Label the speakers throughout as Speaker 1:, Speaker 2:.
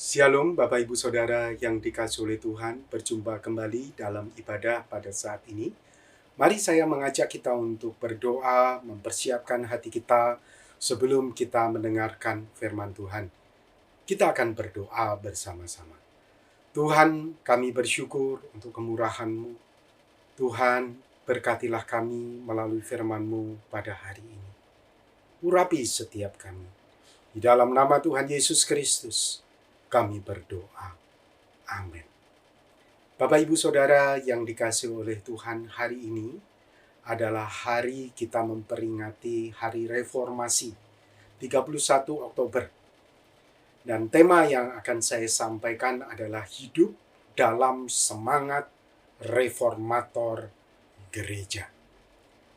Speaker 1: Shalom Bapak Ibu Saudara yang dikasihi oleh Tuhan, berjumpa kembali dalam ibadah pada saat ini. Mari saya mengajak kita untuk berdoa, mempersiapkan hati kita sebelum kita mendengarkan firman Tuhan. Kita akan berdoa bersama-sama. Tuhan, kami bersyukur untuk kemurahan-Mu. Tuhan, berkatilah kami melalui firman-Mu pada hari ini. Urapi setiap kami. Di dalam nama Tuhan Yesus Kristus, kami berdoa. Amin. Bapak Ibu Saudara yang dikasihi oleh Tuhan, hari ini adalah hari kita memperingati Hari Reformasi, 31 Oktober. Dan tema yang akan saya sampaikan adalah hidup dalam semangat reformator gereja.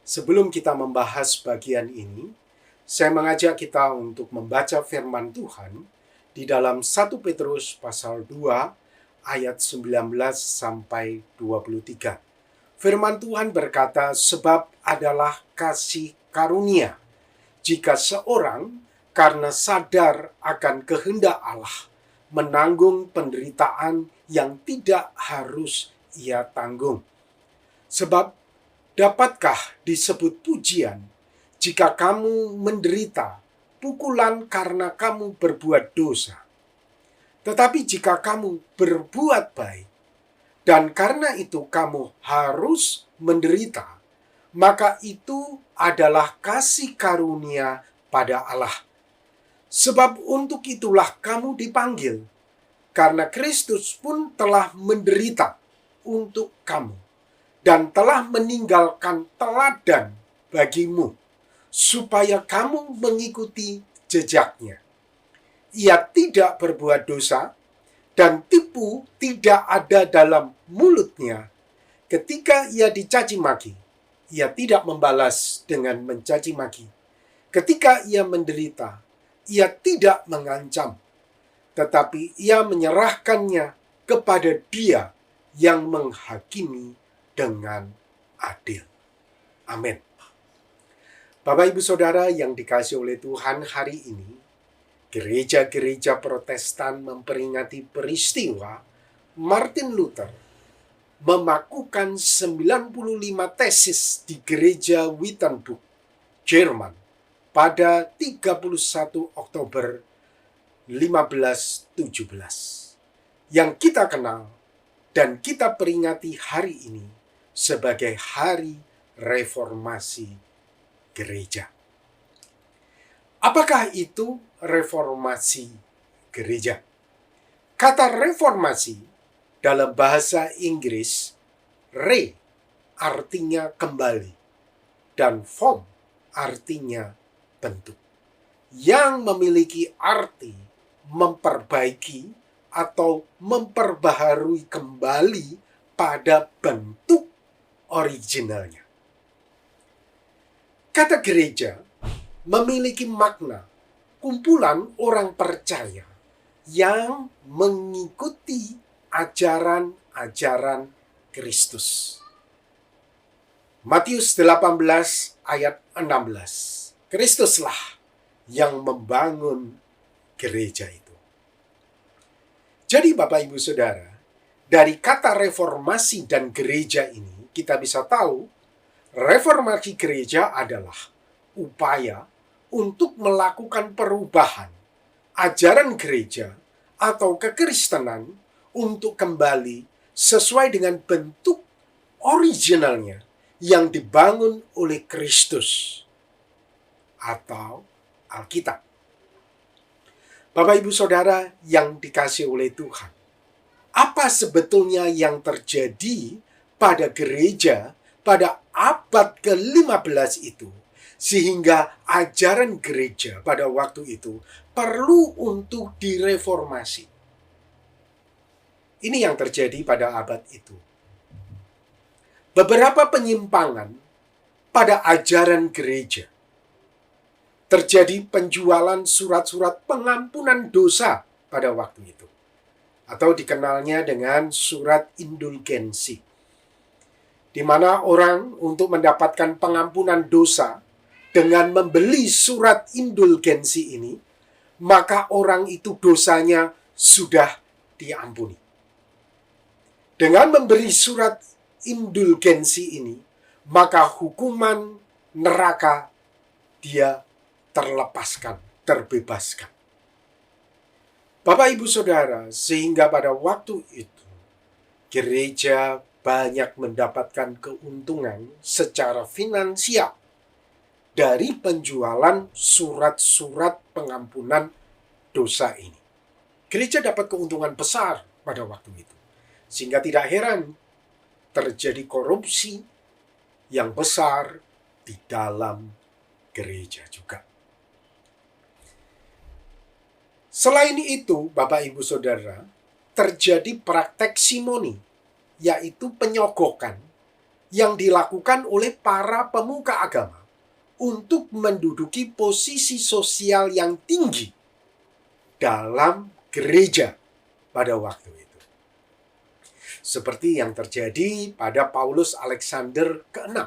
Speaker 1: Sebelum kita membahas bagian ini, saya mengajak kita untuk membaca firman Tuhan di dalam 1 Petrus pasal 2 ayat 19 sampai 23. Firman Tuhan berkata, sebab adalah kasih karunia jika seorang karena sadar akan kehendak Allah menanggung penderitaan yang tidak harus ia tanggung. Sebab dapatkah disebut pujian jika kamu menderita pukulan karena kamu berbuat dosa? Tetapi jika kamu berbuat baik, dan karena itu kamu harus menderita, maka itu adalah kasih karunia pada Allah. Sebab untuk itulah kamu dipanggil, karena Kristus pun telah menderita untuk kamu, dan telah meninggalkan teladan bagimu, supaya kamu mengikuti jejaknya. Ia tidak berbuat dosa, dan tipu tidak ada dalam mulutnya. Ketika ia dicaci maki, ia tidak membalas dengan mencaci maki. Ketika ia menderita, ia tidak mengancam, tetapi ia menyerahkannya kepada Dia yang menghakimi dengan adil. Amin. Bapak Ibu Saudara yang dikasihi oleh Tuhan, hari ini gereja-gereja Protestan memperingati peristiwa Martin Luther memakukan 95 tesis di gereja Wittenberg, Jerman pada 31 Oktober 1517 yang kita kenal dan kita peringati hari ini sebagai Hari Reformasi Gereja. Apakah itu reformasi gereja? Kata reformasi dalam bahasa Inggris, re artinya kembali, dan form artinya bentuk, yang memiliki arti memperbaiki atau memperbaharui kembali pada bentuk originalnya. Kata gereja memiliki makna kumpulan orang percaya yang mengikuti ajaran-ajaran Kristus. Matius 18 ayat 16. Kristuslah yang membangun gereja itu. Jadi Bapak Ibu Saudara, dari kata reformasi dan gereja ini kita bisa tahu reformasi gereja adalah upaya untuk melakukan perubahan ajaran gereja atau kekristenan untuk kembali sesuai dengan bentuk originalnya yang dibangun oleh Kristus atau Alkitab. Bapak Ibu Saudara yang dikasihi oleh Tuhan, apa sebetulnya yang terjadi pada gereja pada abad ke-15 itu, sehingga ajaran gereja pada waktu itu perlu untuk direformasi? Ini yang terjadi pada abad itu. Beberapa penyimpangan pada ajaran gereja. Terjadi penjualan surat-surat pengampunan dosa pada waktu itu, atau dikenalnya dengan surat indulgensi, di mana orang untuk mendapatkan pengampunan dosa dengan membeli surat indulgensi ini, maka orang itu dosanya sudah diampuni. Dengan memberi surat indulgensi ini, maka hukuman neraka dia terlepaskan, terbebaskan. Bapak, Ibu, Saudara, sehingga pada waktu itu gereja banyak mendapatkan keuntungan secara finansial dari penjualan surat-surat pengampunan dosa ini. Gereja dapat keuntungan besar pada waktu itu. Sehingga tidak heran terjadi korupsi yang besar di dalam gereja juga. Selain itu, Bapak, Ibu, Saudara, terjadi praktek simoni, yaitu penyogokan yang dilakukan oleh para pemuka agama untuk menduduki posisi sosial yang tinggi dalam gereja pada waktu itu. Seperti yang terjadi pada Paulus Alexander ke-6.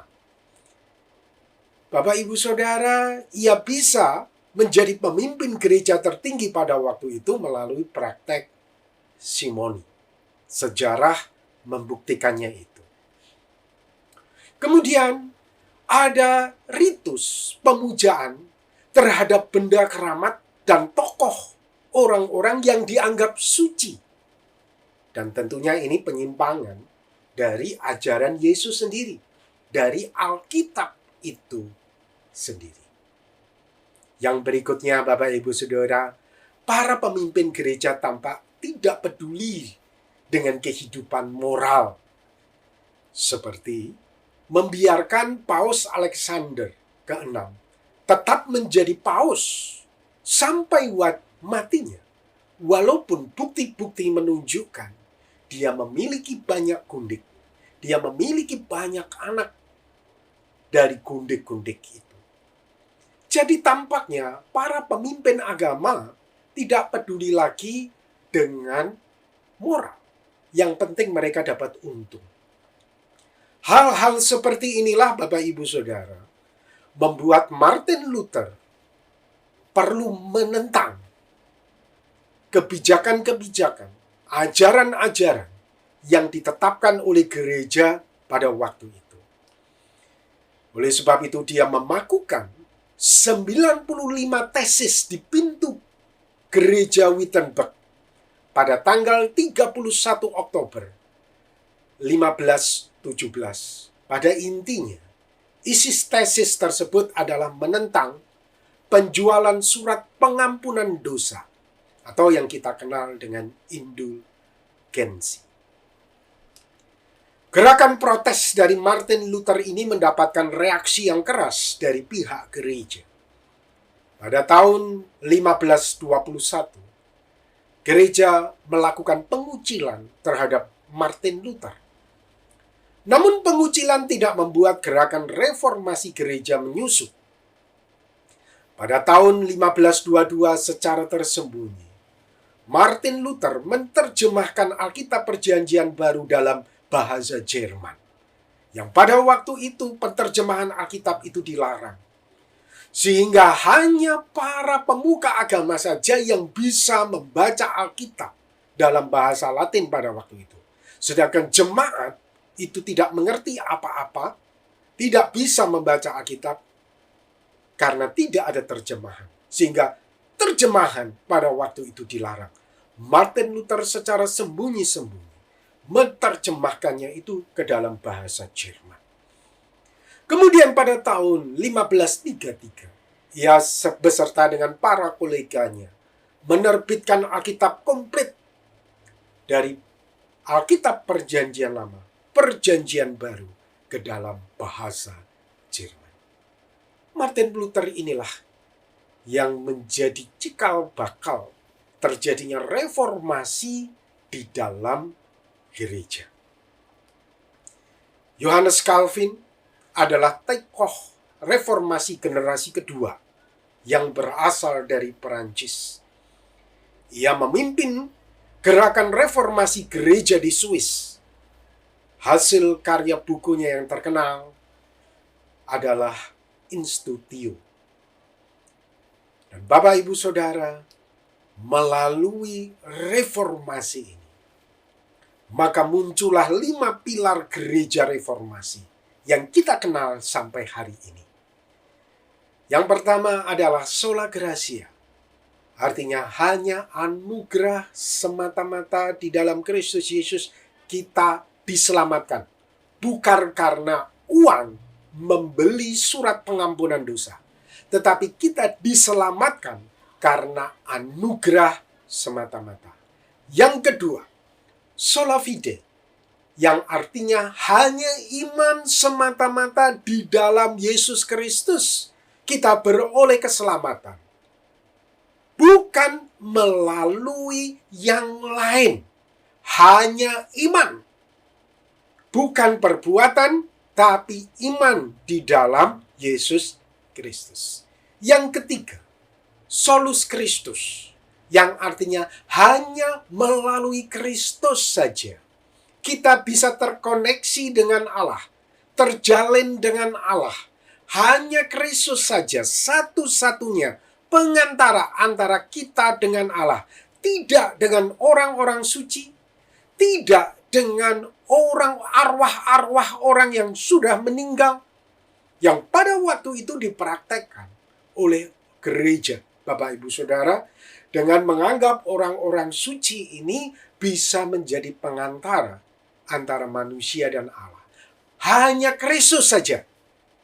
Speaker 1: Bapak, Ibu, Saudara, ia bisa menjadi pemimpin gereja tertinggi pada waktu itu melalui praktek simoni. Sejarah membuktikannya itu. Kemudian ada ritus pemujaan terhadap benda keramat dan tokoh orang-orang yang dianggap suci. Dan tentunya ini penyimpangan dari ajaran Yesus sendiri, dari Alkitab itu sendiri. Yang berikutnya, Bapak, Ibu, Saudara, para pemimpin gereja tampak tidak peduli dengan kehidupan moral, seperti membiarkan Paus Alexander ke-6 tetap menjadi paus sampai matinya, walaupun bukti-bukti menunjukkan dia memiliki banyak gundik, dia memiliki banyak anak dari gundik-gundik itu. Jadi tampaknya para pemimpin agama tidak peduli lagi dengan moral. Yang penting mereka dapat untung. Hal-hal seperti inilah, Bapak, Ibu, Saudara, membuat Martin Luther perlu menentang kebijakan-kebijakan, ajaran-ajaran yang ditetapkan oleh gereja pada waktu itu. Oleh sebab itu dia memakukan 95 tesis di pintu gereja Wittenberg pada tanggal 31 Oktober 1517. Pada intinya, isi tesis tersebut adalah menentang penjualan surat pengampunan dosa atau yang kita kenal dengan indulgensi. Gerakan protes dari Martin Luther ini mendapatkan reaksi yang keras dari pihak gereja. Pada tahun 1521, gereja melakukan pengucilan terhadap Martin Luther. Namun pengucilan tidak membuat gerakan reformasi gereja menyusut. Pada tahun 1522 secara tersembunyi, Martin Luther menerjemahkan Alkitab Perjanjian Baru dalam bahasa Jerman. Yang pada waktu itu penerjemahan Alkitab itu dilarang. Sehingga hanya para pemuka agama saja yang bisa membaca Alkitab dalam bahasa Latin pada waktu itu. Sedangkan jemaat itu tidak mengerti apa-apa, tidak bisa membaca Alkitab karena tidak ada terjemahan. Sehingga terjemahan pada waktu itu dilarang. Martin Luther secara sembunyi-sembunyi menerjemahkannya itu ke dalam bahasa Jerman. Kemudian pada tahun 1533, ia beserta dengan para koleganya menerbitkan Alkitab komplit dari Alkitab Perjanjian Lama, Perjanjian Baru ke dalam bahasa Jerman. Martin Luther inilah yang menjadi cikal bakal terjadinya reformasi di dalam gereja. Johannes Calvin adalah tokoh reformasi generasi kedua yang berasal dari Perancis. Ia memimpin gerakan reformasi gereja di Swiss. Hasil karya bukunya yang terkenal adalah Institutio. Dan Bapak, Ibu, Saudara, melalui reformasi ini, maka muncullah 5 pilar gereja reformasi yang kita kenal sampai hari ini. Yang pertama adalah sola gratia, artinya hanya anugerah semata-mata di dalam Kristus Yesus kita diselamatkan, bukan karena uang membeli surat pengampunan dosa, tetapi kita diselamatkan karena anugerah semata-mata. Yang kedua, sola fide, yang artinya hanya iman semata-mata di dalam Yesus Kristus kita beroleh keselamatan, bukan melalui yang lain. Hanya iman, bukan perbuatan, tapi iman di dalam Yesus Kristus. Yang ketiga, solus Christus, yang artinya hanya melalui Kristus saja kita bisa terkoneksi dengan Allah, terjalin dengan Allah. Hanya Kristus saja satu-satunya pengantara antara kita dengan Allah. Tidak dengan orang-orang suci, tidak dengan arwah-arwah orang yang sudah meninggal, yang pada waktu itu dipraktekkan oleh gereja, Bapak Ibu Saudara, dengan menganggap orang-orang suci ini bisa menjadi pengantara antara manusia dan Allah. Hanya Kristus saja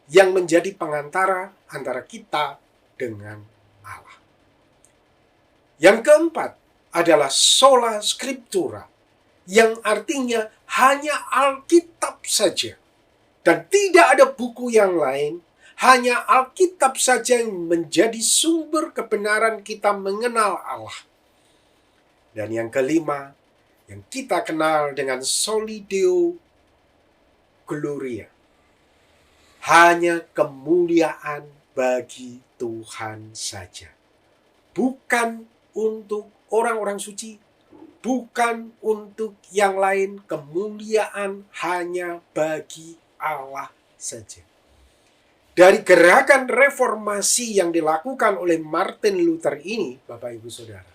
Speaker 1: yang menjadi pengantara antara kita dengan Allah. Yang keempat adalah sola scriptura, yang artinya hanya Alkitab saja. Dan tidak ada buku yang lain, hanya Alkitab saja yang menjadi sumber kebenaran kita mengenal Allah. Dan yang kelima, yang kita kenal dengan soli Deo gloria, hanya kemuliaan bagi Tuhan saja. Bukan untuk orang-orang suci, bukan untuk yang lain, kemuliaan hanya bagi Allah saja. Dari gerakan reformasi yang dilakukan oleh Martin Luther ini, Bapak Ibu Saudara,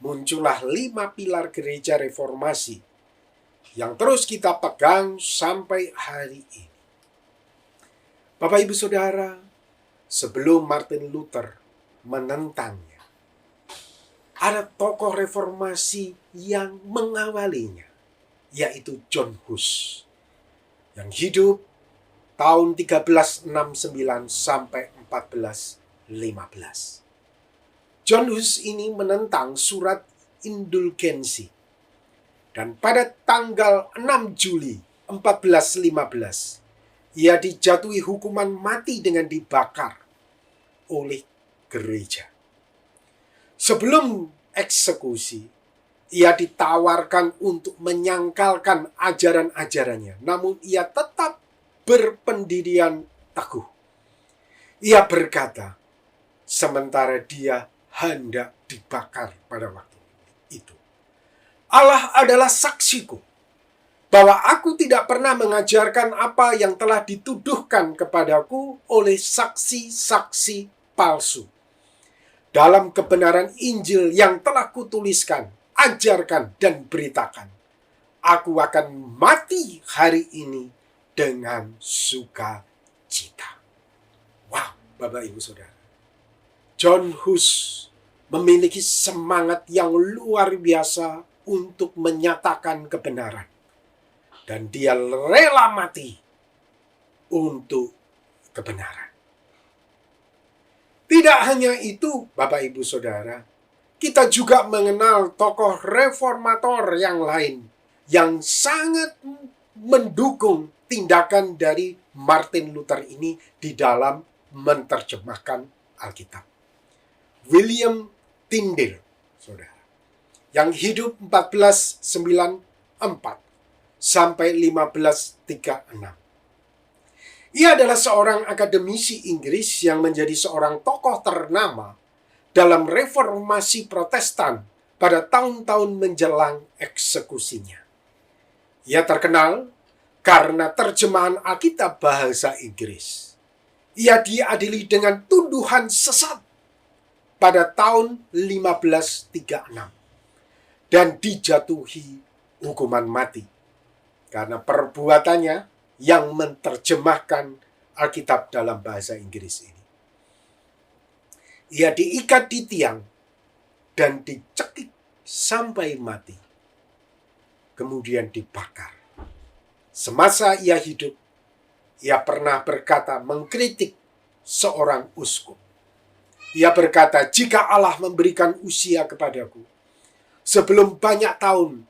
Speaker 1: muncullah 5 pilar gereja reformasi yang terus kita pegang sampai hari ini. Bapak Ibu Saudara, sebelum Martin Luther menentangnya, ada tokoh reformasi yang mengawalinya, yaitu John Hus, yang hidup tahun 1369 sampai 1415. John Hus ini menentang surat indulgensi. Dan pada tanggal 6 Juli 1415, ia dijatuhi hukuman mati dengan dibakar oleh gereja. Sebelum eksekusi, ia ditawarkan untuk menyangkalkan ajaran-ajarannya, namun ia tetap berpendirian teguh. Ia berkata, sementara dia hendak dibakar pada waktu itu, Allah adalah saksiku bahwa aku tidak pernah mengajarkan apa yang telah dituduhkan kepadaku oleh saksi-saksi palsu. Dalam kebenaran Injil yang telah kutuliskan, ajarkan, dan beritakan, aku akan mati hari ini dengan sukacita. Wow, Bapak Ibu Saudara. John Hus memiliki semangat yang luar biasa untuk menyatakan kebenaran. Dan dia rela mati untuk kebenaran. Tidak hanya itu, Bapak Ibu Saudara, kita juga mengenal tokoh reformator yang lain yang sangat mendukung tindakan dari Martin Luther ini di dalam menerjemahkan Alkitab. William Tyndale, Saudara, yang hidup 1494 sampai 1536. Ia adalah seorang akademisi Inggris yang menjadi seorang tokoh ternama dalam reformasi Protestan pada tahun-tahun menjelang eksekusinya. Ia terkenal karena terjemahan Alkitab bahasa Inggris. Ia diadili dengan tuduhan sesat pada tahun 1536 dan dijatuhi hukuman mati karena perbuatannya yang menerjemahkan Alkitab dalam bahasa Inggris ini. Ia diikat di tiang dan dicekik sampai mati, kemudian dibakar. Semasa ia hidup, ia pernah berkata mengkritik seorang uskup. Ia berkata, "Jika Allah memberikan usia kepadaku, sebelum banyak tahun,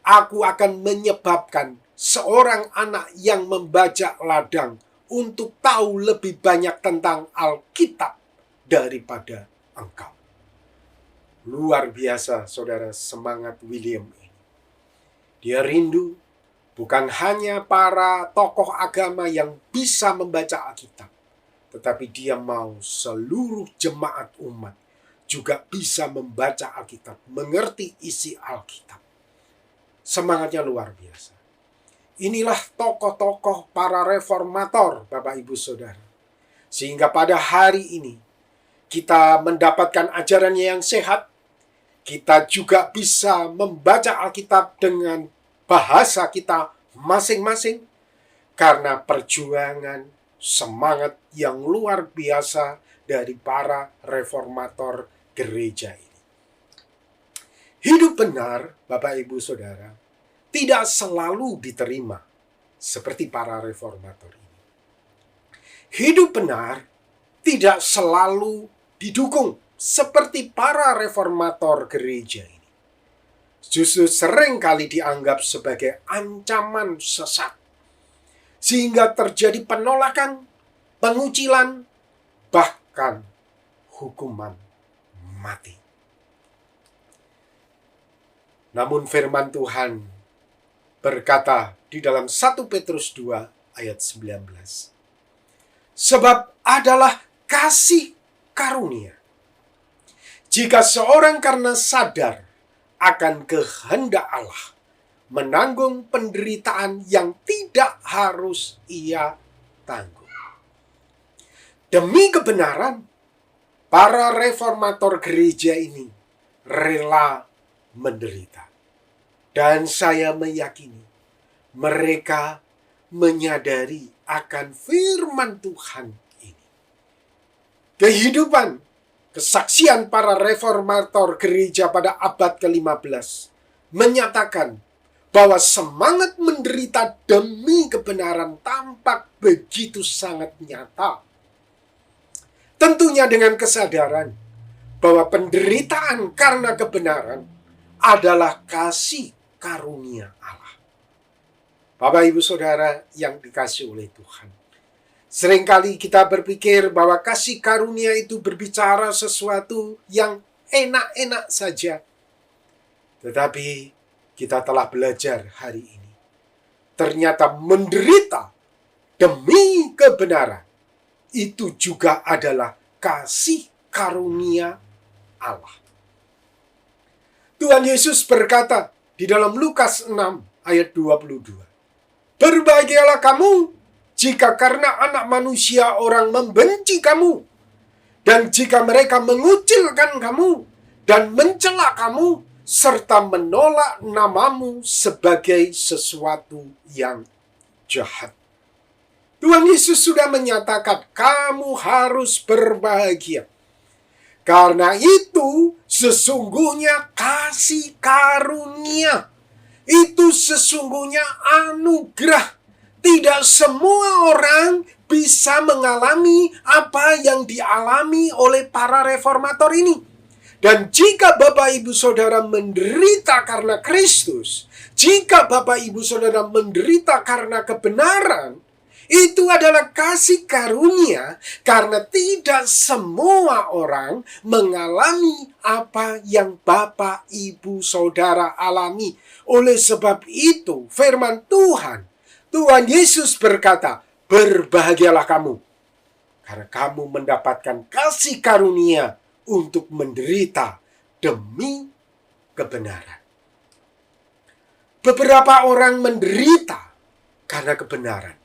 Speaker 1: aku akan menyebabkan seorang anak yang membajak ladang untuk tahu lebih banyak tentang Alkitab daripada engkau." Luar biasa, saudara, semangat William ini. Dia rindu bukan hanya para tokoh agama yang bisa membaca Alkitab, tetapi dia mau seluruh jemaat umat juga bisa membaca Alkitab, mengerti isi Alkitab. Semangatnya luar biasa. Inilah tokoh-tokoh para reformator, Bapak Ibu Saudara. Sehingga pada hari ini kita mendapatkan ajarannya yang sehat. Kita juga bisa membaca Alkitab dengan bahasa kita masing-masing karena perjuangan semangat yang luar biasa dari para reformator gereja ini. Hidup benar, Bapak Ibu Saudara, tidak selalu diterima seperti para reformator ini. Hidup benar tidak selalu didukung seperti para reformator gereja ini. Justru sering kali dianggap sebagai ancaman sesat, sehingga terjadi penolakan, pengucilan, bahkan hukuman mati. Namun firman Tuhan berkata di dalam 1 Petrus 2 ayat 19. Sebab adalah kasih karunia. Jika seorang karena sadar akan kehendak Allah menanggung penderitaan yang tidak harus ia tanggung. Demi kebenaran, para reformator gereja ini rela menderita. Dan saya meyakini mereka menyadari akan firman Tuhan ini. Kehidupan kesaksian para reformator gereja pada abad ke-15 menyatakan bahwa semangat menderita demi kebenaran tampak begitu sangat nyata. Tentunya dengan kesadaran bahwa penderitaan karena kebenaran adalah kasih karunia Allah. Bapak Ibu Saudara yang dikasihi oleh Tuhan. Seringkali kita berpikir bahwa kasih karunia itu berbicara sesuatu yang enak-enak saja. Tetapi kita telah belajar hari ini. Ternyata menderita demi kebenaran itu juga adalah kasih karunia Allah. Tuhan Yesus berkata di dalam Lukas 6 ayat 22. Berbahagialah kamu jika karena anak manusia orang membenci kamu, dan jika mereka mengucilkan kamu dan mencela kamu, serta menolak namamu sebagai sesuatu yang jahat. Tuhan Yesus sudah menyatakan kamu harus berbahagia. Karena itu sesungguhnya kasih karunia. Itu sesungguhnya anugerah. Tidak semua orang bisa mengalami apa yang dialami oleh para reformator ini. Dan jika Bapak Ibu Saudara menderita karena Kristus, jika Bapak Ibu Saudara menderita karena kebenaran, itu adalah kasih karunia karena tidak semua orang mengalami apa yang Bapak Ibu Saudara alami. Oleh sebab itu, firman Tuhan Yesus berkata, berbahagialah kamu, karena kamu mendapatkan kasih karunia untuk menderita demi kebenaran. Beberapa orang menderita karena kebenaran,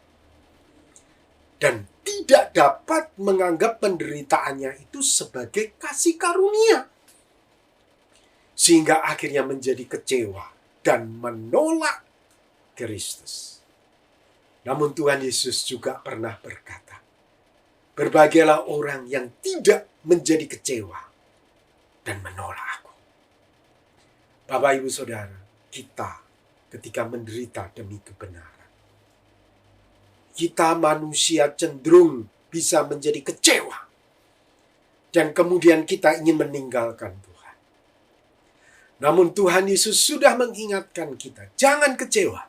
Speaker 1: dan tidak dapat menganggap penderitaannya itu sebagai kasih karunia. Sehingga akhirnya menjadi kecewa dan menolak Kristus. Namun Tuhan Yesus juga pernah berkata, berbahagialah orang yang tidak menjadi kecewa dan menolak aku. Bapak, Ibu, Saudara, kita ketika menderita demi kebenaran, kita manusia cenderung bisa menjadi kecewa. Dan kemudian kita ingin meninggalkan Tuhan. Namun Tuhan Yesus sudah mengingatkan kita, jangan kecewa.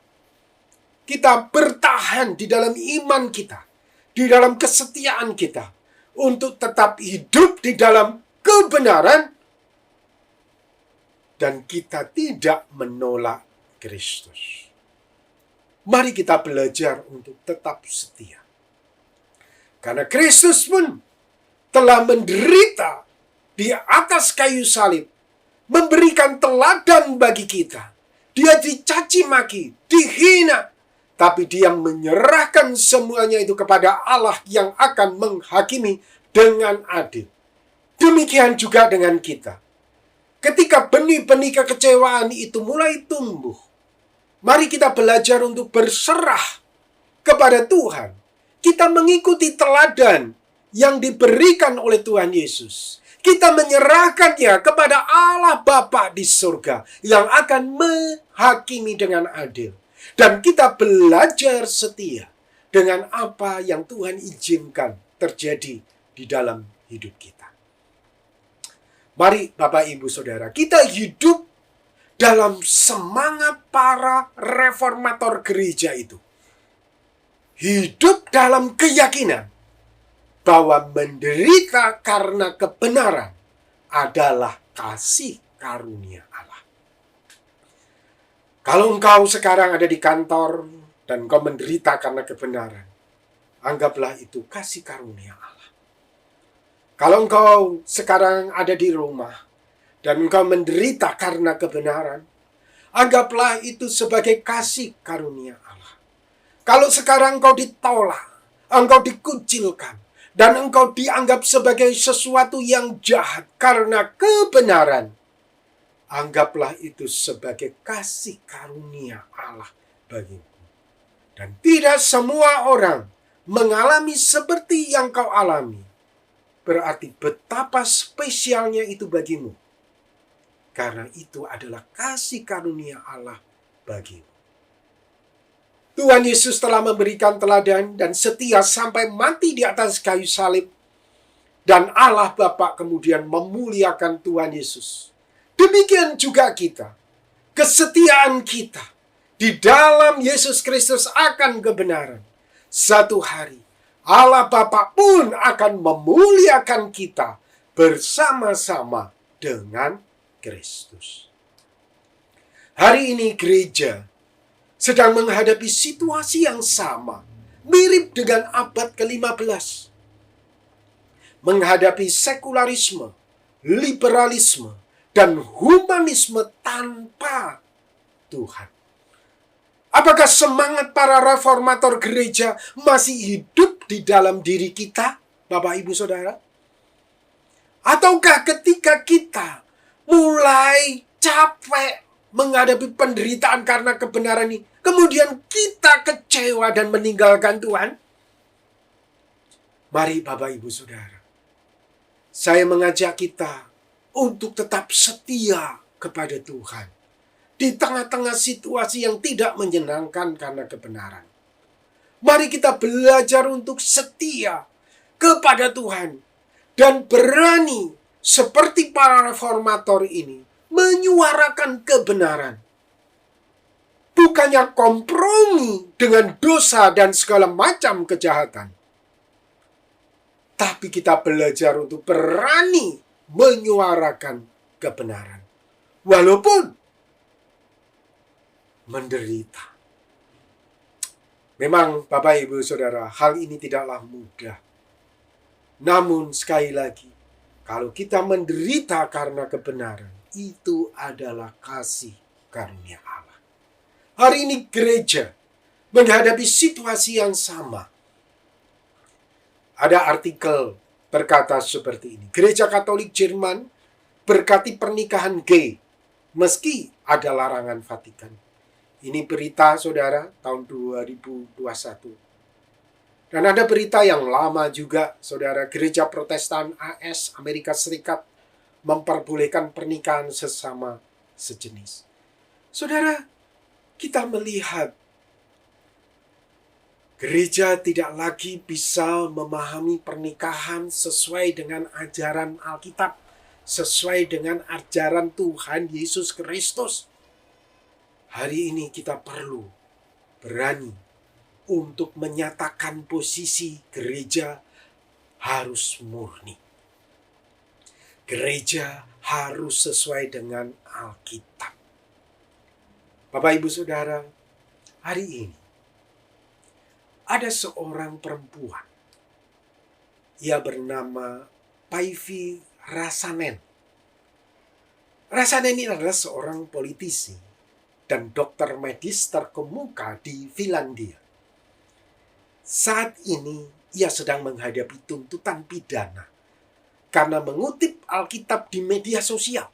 Speaker 1: Kita bertahan di dalam iman kita, di dalam kesetiaan kita, untuk tetap hidup di dalam kebenaran, dan kita tidak menolak Kristus. Mari kita belajar untuk tetap setia. Karena Kristus pun telah menderita di atas kayu salib, memberikan teladan bagi kita. Dia dicaci maki, dihina, tapi dia menyerahkan semuanya itu kepada Allah yang akan menghakimi dengan adil. Demikian juga dengan kita. Ketika benih-benih kekecewaan itu mulai tumbuh, mari kita belajar untuk berserah kepada Tuhan. Kita mengikuti teladan yang diberikan oleh Tuhan Yesus. Kita menyerahkannya kepada Allah Bapa di surga yang akan menghakimi dengan adil. Dan kita belajar setia dengan apa yang Tuhan izinkan terjadi di dalam hidup kita. Mari Bapak, Ibu, Saudara, kita hidup dalam semangat para reformator gereja itu. Hidup dalam keyakinan bahwa menderita karena kebenaran adalah kasih karunia Allah. Kalau engkau sekarang ada di kantor dan engkau menderita karena kebenaran, anggaplah itu kasih karunia Allah. Kalau engkau sekarang ada di rumah dan engkau menderita karena kebenaran, anggaplah itu sebagai kasih karunia Allah. Kalau sekarang engkau ditolak, engkau dikucilkan, dan engkau dianggap sebagai sesuatu yang jahat karena kebenaran, anggaplah itu sebagai kasih karunia Allah bagimu. Dan tidak semua orang mengalami seperti yang kau alami. Berarti betapa spesialnya itu bagimu. Karena itu adalah kasih karunia Allah bagimu. Tuhan Yesus telah memberikan teladan dan setia sampai mati di atas kayu salib. Dan Allah Bapa kemudian memuliakan Tuhan Yesus. Demikian juga kita. Kesetiaan kita di dalam Yesus Kristus akan kebenaran. Satu hari Allah Bapa pun akan memuliakan kita bersama-sama dengan Kristus. Hari ini gereja sedang menghadapi situasi yang sama, mirip dengan abad ke-15. Menghadapi sekularisme, liberalisme, dan humanisme tanpa Tuhan. Apakah semangat para reformator gereja masih hidup di dalam diri kita, Bapak, Ibu, Saudara? Ataukah ketika kita mulai capek menghadapi penderitaan karena kebenaran ini, kemudian kita kecewa dan meninggalkan Tuhan? Mari Bapak, Ibu, Saudara, saya mengajak kita untuk tetap setia kepada Tuhan di tengah-tengah situasi yang tidak menyenangkan karena kebenaran. Mari kita belajar untuk setia kepada Tuhan dan berani seperti para reformator ini menyuarakan kebenaran. Bukannya kompromi dengan dosa dan segala macam kejahatan. Tapi kita belajar untuk berani menyuarakan kebenaran. Walaupun menderita. Memang Bapak, Ibu, Saudara, hal ini tidaklah mudah. Namun sekali lagi, kalau kita menderita karena kebenaran, itu adalah kasih karunia Allah. Hari ini gereja menghadapi situasi yang sama. Ada artikel berkata seperti ini. Gereja Katolik Jerman berkati pernikahan gay meski ada larangan Vatikan. Ini berita saudara tahun 2021. Dan ada berita yang lama juga saudara, Gereja Protestan AS Amerika Serikat memperbolehkan pernikahan sesama sejenis. Saudara, kita melihat gereja tidak lagi bisa memahami pernikahan sesuai dengan ajaran Alkitab, sesuai dengan ajaran Tuhan Yesus Kristus. Hari ini kita perlu berani untuk menyatakan posisi gereja harus murni. Gereja harus sesuai dengan Alkitab. Bapak, Ibu, Saudara, hari ini ada seorang perempuan. Ia bernama Päivi Räsänen. Räsänen ini adalah seorang politisi dan dokter medis terkemuka di Finlandia. Saat ini ia sedang menghadapi tuntutan pidana karena mengutip Alkitab di media sosial.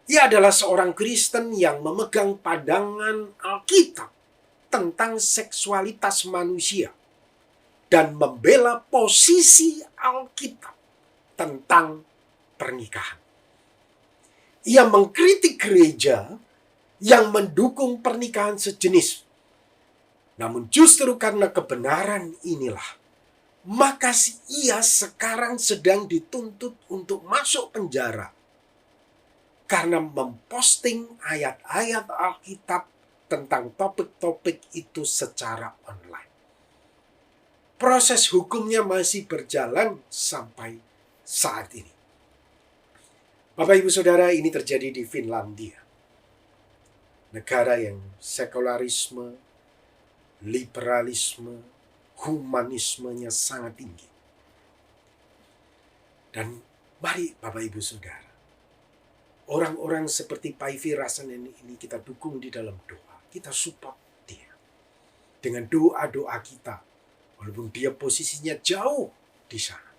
Speaker 1: Ia adalah seorang Kristen yang memegang pandangan Alkitab tentang seksualitas manusia dan membela posisi Alkitab tentang pernikahan. Ia mengkritik gereja yang mendukung pernikahan sejenis. Namun justru karena kebenaran inilah, maka ia sekarang sedang dituntut untuk masuk penjara karena memposting ayat-ayat Alkitab tentang topik-topik itu secara online. Proses hukumnya masih berjalan sampai saat ini. Bapak, Ibu, Saudara, ini terjadi di Finlandia. Negara yang sekularisme, liberalisme, humanismenya sangat tinggi. Dan mari Bapak, Ibu, Saudara, orang-orang seperti Päivi Räsänen ini kita dukung di dalam doa. Kita support dia. Dengan doa-doa kita. Walaupun dia posisinya jauh di sana.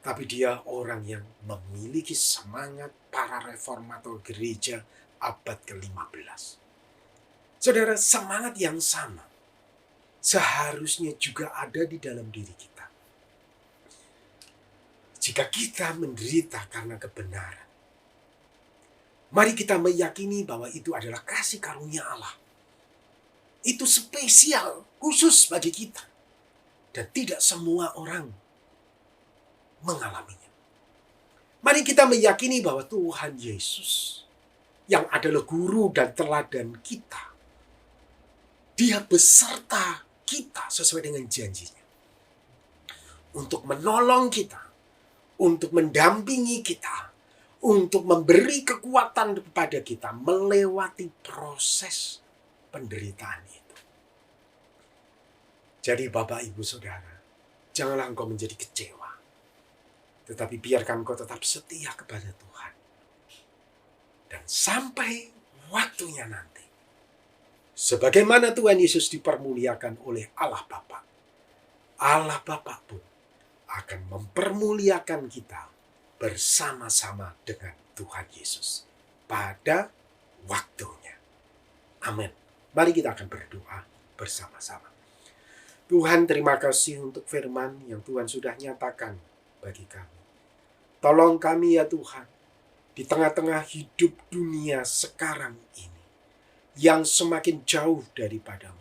Speaker 1: Tapi dia orang yang memiliki semangat para reformator gereja abad ke-15. Saudara, semangat yang sama seharusnya juga ada di dalam diri kita. Jika kita menderita karena kebenaran, mari kita meyakini bahwa itu adalah kasih karunia Allah. Itu spesial, khusus bagi kita. Dan tidak semua orang mengalaminya. Mari kita meyakini bahwa Tuhan Yesus yang adalah guru dan teladan kita, Dia beserta kita sesuai dengan janjinya. Untuk menolong kita, untuk mendampingi kita, untuk memberi kekuatan kepada kita melewati proses penderitaan itu. Jadi Bapak, Ibu, Saudara, janganlah engkau menjadi kecewa. Tetapi biarkan engkau tetap setia kepada Tuhan. Dan sampai waktunya nanti, sebagaimana Tuhan Yesus dipermuliakan oleh Allah Bapa, Allah Bapa pun akan mempermuliakan kita bersama-sama dengan Tuhan Yesus pada waktunya. Amin. Mari kita akan berdoa bersama-sama. Tuhan, terima kasih untuk firman yang Tuhan sudah nyatakan bagi kami. Tolong kami ya Tuhan, di tengah-tengah hidup dunia sekarang ini, yang semakin jauh daripadamu.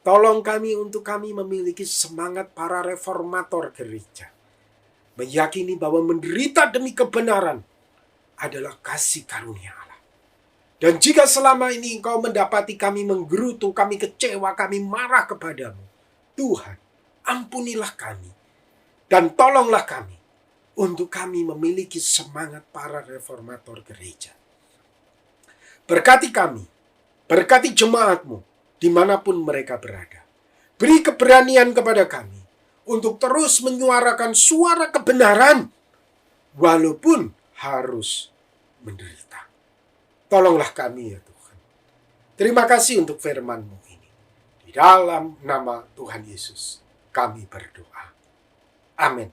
Speaker 1: Tolong kami untuk kami memiliki semangat para reformator gereja. Meyakini bahwa menderita demi kebenaran adalah kasih karunia Allah. Dan jika selama ini engkau mendapati kami menggerutu, kami kecewa, kami marah kepadamu, Tuhan, ampunilah kami. Dan tolonglah kami untuk kami memiliki semangat para reformator gereja. Berkati kami, berkati jemaatmu, dimanapun mereka berada. Beri keberanian kepada kami untuk terus menyuarakan suara kebenaran, walaupun harus menderita. Tolonglah kami ya Tuhan. Terima kasih untuk firman-Mu ini. Di dalam nama Tuhan Yesus, kami berdoa. Amin.